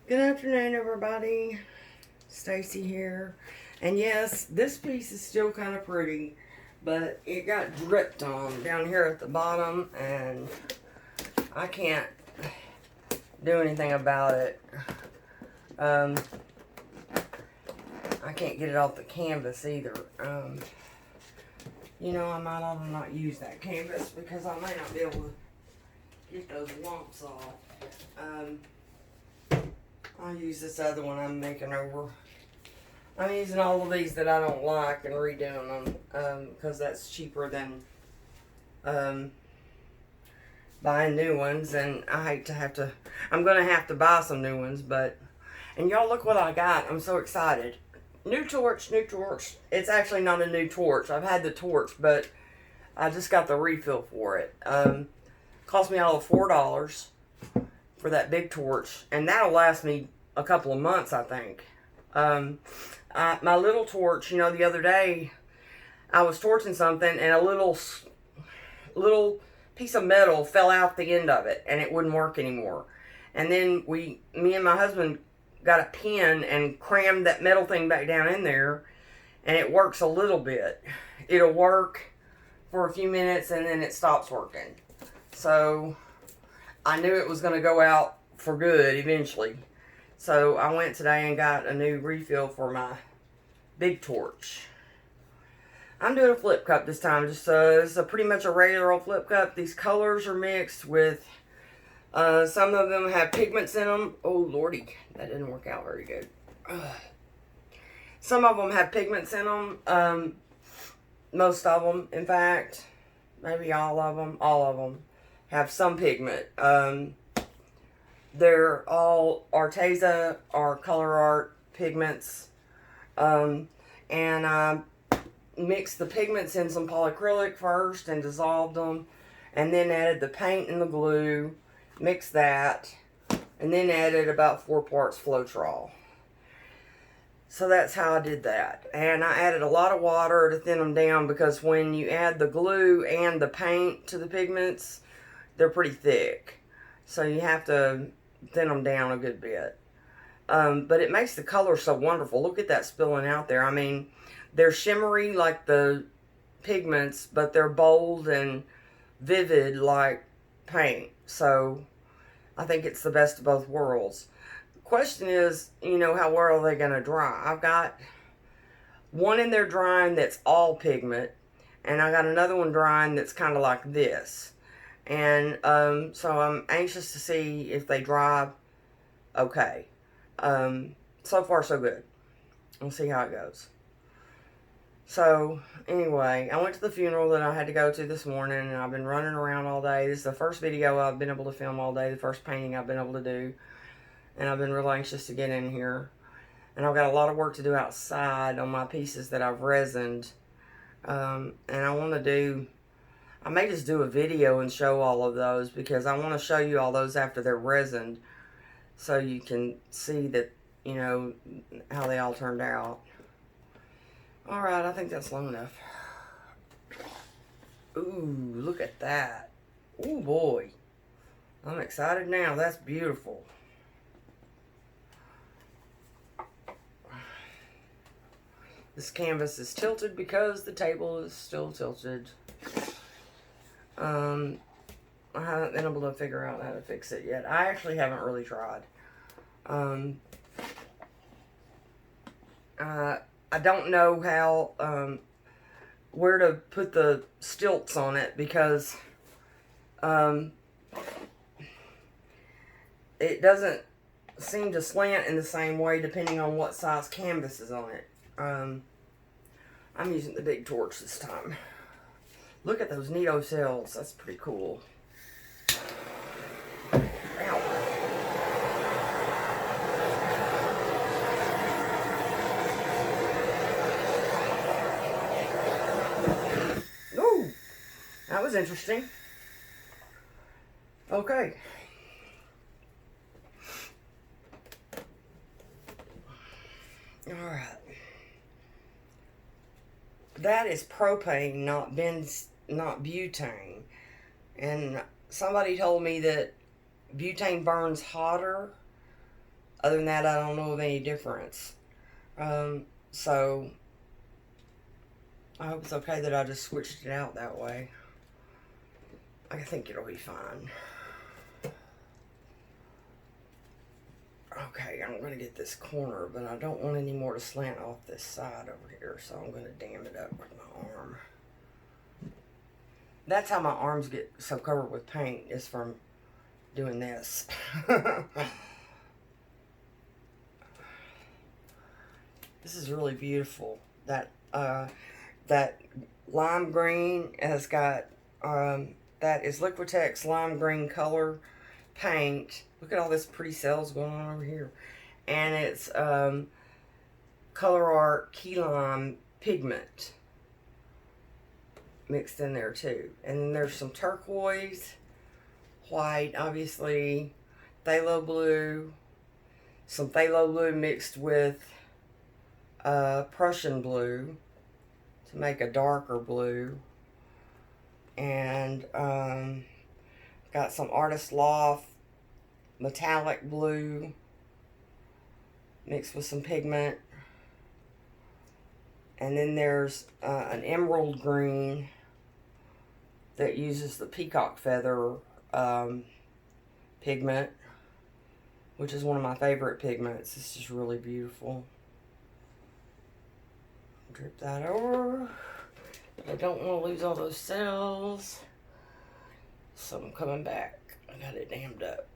Good afternoon, everybody. Stacy here. And yes, this piece is still kind of pretty, but it got dripped on down here at the bottom, and I can't do anything about it. I can't get it off the canvas either. You know, I might ought to not use that canvas because I may not be able to get those lumps off. I'll use this other one I'm making over. I'm using all of these that I don't like and redoing them because that's cheaper than buying new ones. And I hate to have to, I'm going to have to buy some new ones. But, and y'all look what I got. I'm so excited. New torch, new torch. It's actually not a new torch. I've had the torch, but I just got the refill for it. Cost me all of $4 for that big torch, and that'll last me a couple of months, I think. My little torch, you know, the other day I was torching something and a little piece of metal fell out the end of it and it wouldn't work anymore. And then me and my husband got a pin and crammed that metal thing back down in there, and it works a little bit. It'll work for a few minutes and then it stops working. So I knew it was going to go out for good eventually. So I went today and got a new refill for my big torch. I'm doing a flip cup this time. Just it's pretty much a regular old flip cup. These colors are mixed with, some of them have pigments in them. Oh lordy, that didn't work out very good. Some of them have pigments in them. Most of them, in fact, maybe all of them have some pigment. They're all Arteza or Color Art pigments. And I mixed the pigments in some polyacrylic first and dissolved them, and then added the paint and the glue, mixed that, and then added about 4 parts Floetrol. So that's how I did that. And I added a lot of water to thin them down because when you add the glue and the paint to the pigments, they're pretty thick. So you have to thin them down a good bit. But it makes the color so wonderful. Look at that spilling out there. I mean, they're shimmery like the pigments, but they're bold and vivid like paint. So I think it's the best of both worlds. Question is, you know, how well are they going to dry? I've got one in there drying that's all pigment, and I got another one drying that's kind of like this. And so I'm anxious to see if they dry okay. So far so good. We'll see how it goes. So anyway, I went to the funeral that I had to go to this morning, and I've been running around all day. This is the first video I've been able to film all day, the first painting I've been able to do. And I've been real anxious to get in here. And I've got a lot of work to do outside on my pieces that I've resined. And I may just do a video and show all of those, because I want to show you all those after they're resined, so you can see that, you know, how they all turned out. Alright, I think that's long enough. Ooh, look at that. Ooh boy. I'm excited now. That's beautiful. This canvas is tilted because the table is still tilted. I haven't been able to figure out how to fix it yet. I actually haven't really tried. I don't know how, where to put the stilts on it, because it doesn't seem to slant in the same way depending on what size canvas is on it. I'm using the big torch this time. Look at those neato cells. That's pretty cool. Ow. Ooh, that was interesting. Okay. All right. That is propane, not butane. And somebody told me that butane burns hotter Other than that, I don't know of any difference. So I hope it's okay that I just switched it out that way. I think it'll be fine. Okay, I'm going to get this corner, but I don't want any more to slant off this side over here, so I'm going to dam it up with my arm. That's how my arms get so covered with paint, is from doing this. This is really beautiful. That lime green has got, that is Liquitex lime green color paint. Look at all this pretty cells going on over here. And it's Color Art key lime pigment mixed in there too. And then there's some turquoise, white, obviously, phthalo blue, some phthalo blue mixed with Prussian blue to make a darker blue, and got some Artist Loft metallic blue mixed with some pigment, and then there's an emerald green that uses the peacock feather pigment, which is one of my favorite pigments. This is really beautiful. Drip that over. I don't want to lose all those cells, so I'm coming back. I got it dammed up.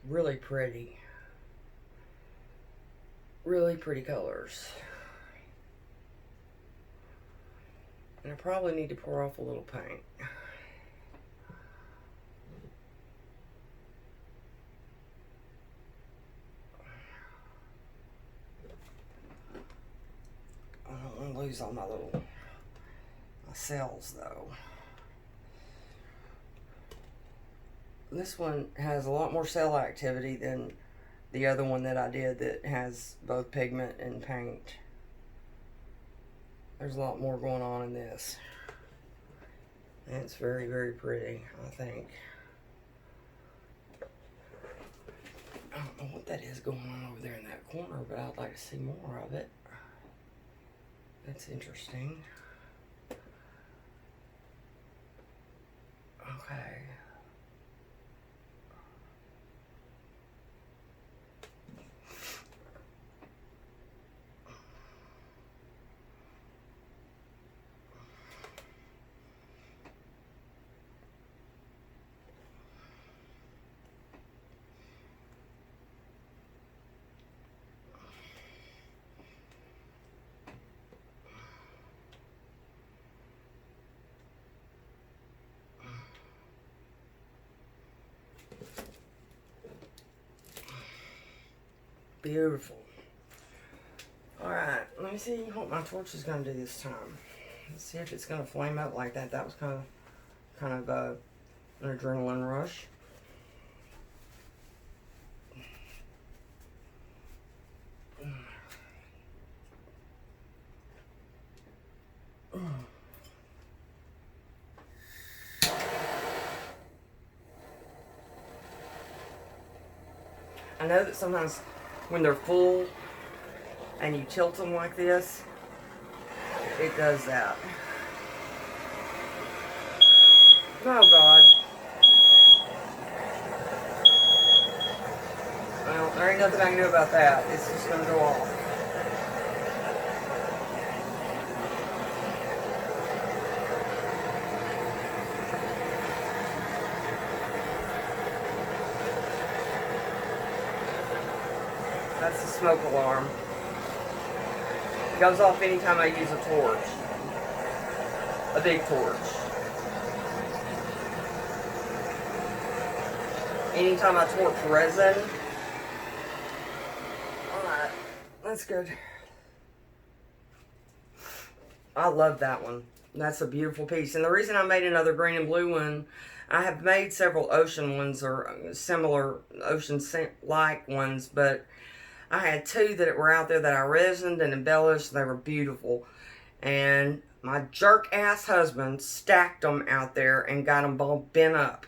Really pretty. Really pretty colors. And I probably need to pour off a little paint. I don't want to lose all my cells though. This one has a lot more cell activity than the other one that I did that has both pigment and paint. There's a lot more going on in this. And it's very, very pretty, I think. I don't know what that is going on over there in that corner, but I'd like to see more of it. That's interesting. Okay. Beautiful. Alright, let me see what my torch is going to do this time. Let's see if it's going to flame up like that. That was kind of an adrenaline rush. I know that sometimes when they're full and you tilt them like this, it does that. Oh God. Well, there ain't nothing I can do about that. It's just gonna go off. That's the smoke alarm. It goes off anytime I use a torch. A big torch. Anytime I torch resin. Alright, that's good. I love that one. That's a beautiful piece. And the reason I made another green and blue one, I have made several ocean ones or similar ocean-like ones, but I had two that were out there that I resined and embellished. They were beautiful. And My jerk-ass husband stacked them out there and got them all bent up.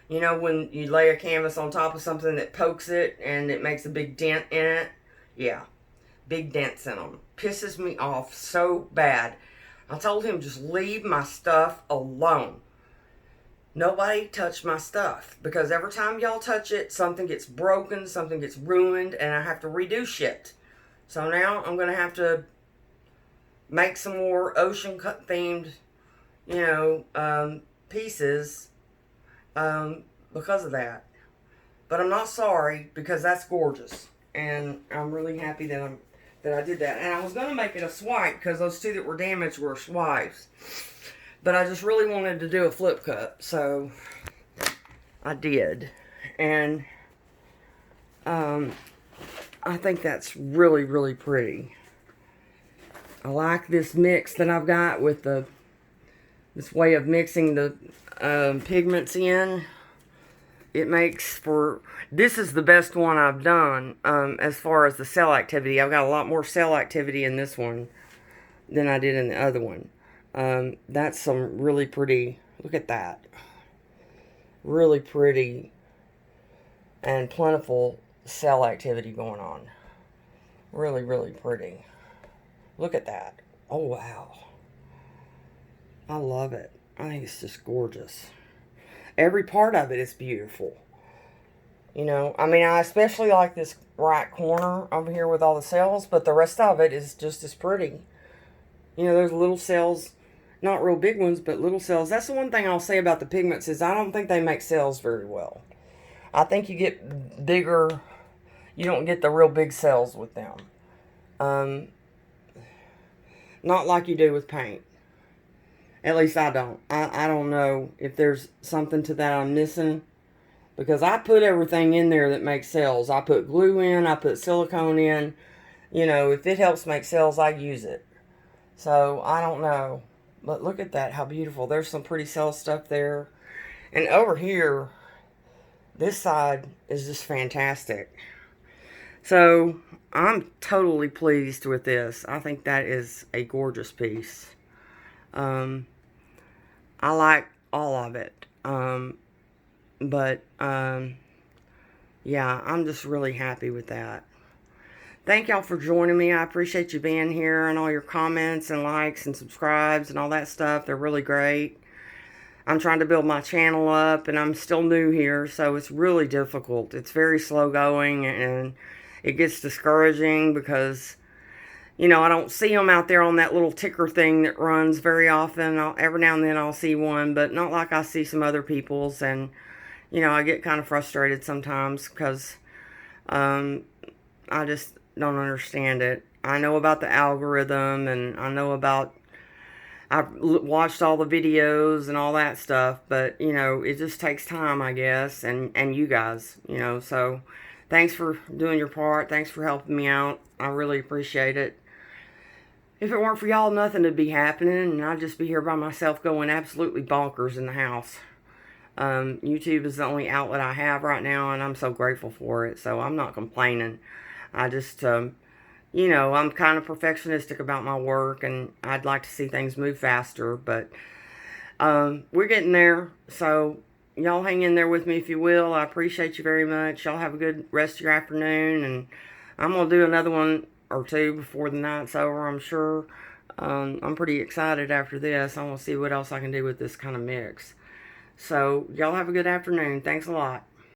You know when you lay a canvas on top of something that pokes it and it makes a big dent in it? Yeah, big dents in them. Pisses me off so bad. I told him just leave my stuff alone. Nobody touch my stuff, because every time y'all touch it, something gets broken, something gets ruined, and I have to redo shit. So now I'm going to have to make some more ocean cut themed, pieces because of that. But I'm not sorry, because that's gorgeous. And I'm really happy that I did that. And I was going to make it a swipe, because those two that were damaged were swipes. But I just really wanted to do a flip cut, so I did. And I think that's really, really pretty. I like this mix that I've got with this way of mixing the pigments in. It makes for, this is the best one I've done as far as the cell activity. I've got a lot more cell activity in this one than I did in the other one. That's some really pretty, look at that, really pretty and plentiful cell activity going on. Really, really pretty. Look at that. Oh, wow. I love it. I think it's just gorgeous. Every part of it is beautiful. You know, I mean, I especially like this right corner over here with all the cells, but the rest of it is just as pretty. You know, there's little cells. Not real big ones, but little cells. That's the one thing I'll say about the pigments is I don't think they make cells very well. I think you get bigger, you don't get the real big cells with them. Not like you do with paint. At least I don't. I don't know if there's something to that I'm missing. Because I put everything in there that makes cells. I put glue in, I put silicone in. You know, if it helps make cells, I use it. So, I don't know. But look at that, how beautiful. There's some pretty cell stuff there. And over here, this side is just fantastic. So, I'm totally pleased with this. I think that is a gorgeous piece. I like all of it. Yeah, I'm just really happy with that. Thank y'all for joining me. I appreciate you being here and all your comments and likes and subscribes and all that stuff. They're really great. I'm trying to build my channel up and I'm still new here, so it's really difficult. It's very slow going and it gets discouraging because, you know, I don't see them out there on that little ticker thing that runs very often. Every now and then I'll see one, but not like I see some other people's. And, you know, I get kind of frustrated sometimes because I just don't understand it. I know about the algorithm and I know about, I've watched all the videos and all that stuff, but, you know, it just takes time, I guess, and you guys, you know, so thanks for doing your part. Thanks for helping me out. I really appreciate it. If it weren't for y'all, nothing would be happening, and I'd just be here by myself going absolutely bonkers in the house. YouTube is the only outlet I have right now, and I'm so grateful for it, so I'm not complaining. I just, you know, I'm kind of perfectionistic about my work, and I'd like to see things move faster, but we're getting there, so y'all hang in there with me if you will. I appreciate you very much. Y'all have a good rest of your afternoon, and I'm going to do another one or two before the night's over, I'm sure. I'm pretty excited after this. I want to see what else I can do with this kind of mix. So, y'all have a good afternoon. Thanks a lot.